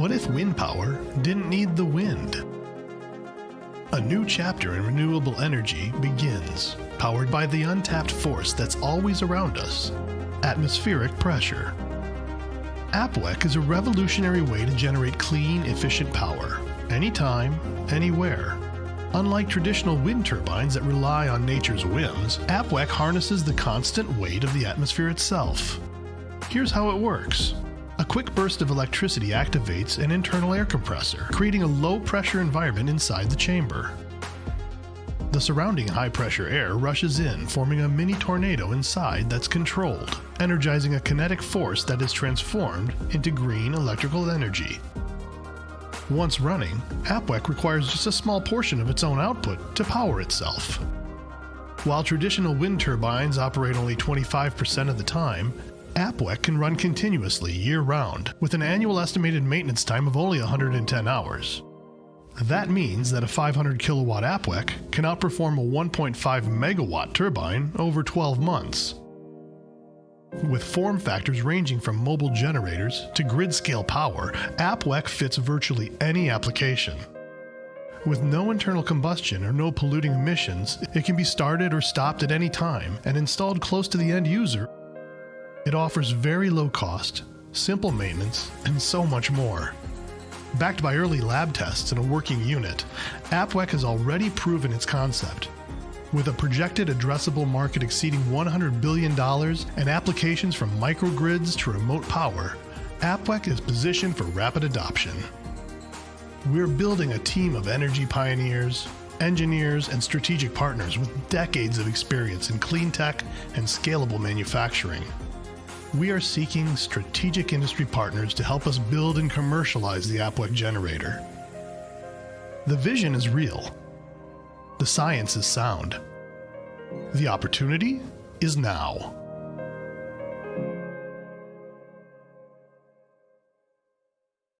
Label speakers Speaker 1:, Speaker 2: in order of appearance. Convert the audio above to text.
Speaker 1: What if wind power didn't need the wind? A new chapter in renewable energy begins, powered by the untapped force that's always around us, atmospheric pressure. APWEC is a revolutionary way to generate clean, efficient power, anytime, anywhere. Unlike traditional wind turbines that rely on nature's whims, APWEC harnesses the constant weight of the atmosphere itself. Here's how it works. A quick burst of electricity activates an internal air compressor, creating a low-pressure environment inside the chamber. The surrounding high-pressure air rushes in, forming a mini tornado inside that's controlled, energizing a kinetic force that is transformed into green electrical energy. Once running, APWEC requires just a small portion of its own output to power itself. While traditional wind turbines operate only 25% of the time, APWEC can run continuously year-round, with an annual estimated maintenance time of only 110 hours. That means that a 500 kilowatt APWEC can outperform a 1.5 megawatt turbine over 12 months. With form factors ranging from mobile generators to grid-scale power, APWEC fits virtually any application. With no internal combustion or no polluting emissions, it can be started or stopped at any time and installed close to the end user. It offers very low cost, simple maintenance, and so much more. Backed by early lab tests and a working unit, APWEC has already proven its concept. With a projected addressable market exceeding $100 billion and applications from microgrids to remote power, APWEC is positioned for rapid adoption. We're building a team of energy pioneers, engineers, and strategic partners with decades of experience in clean tech and scalable manufacturing. We are seeking strategic industry partners to help us build and commercialize the APWEC generator. The vision is real. The science is sound. The opportunity is now.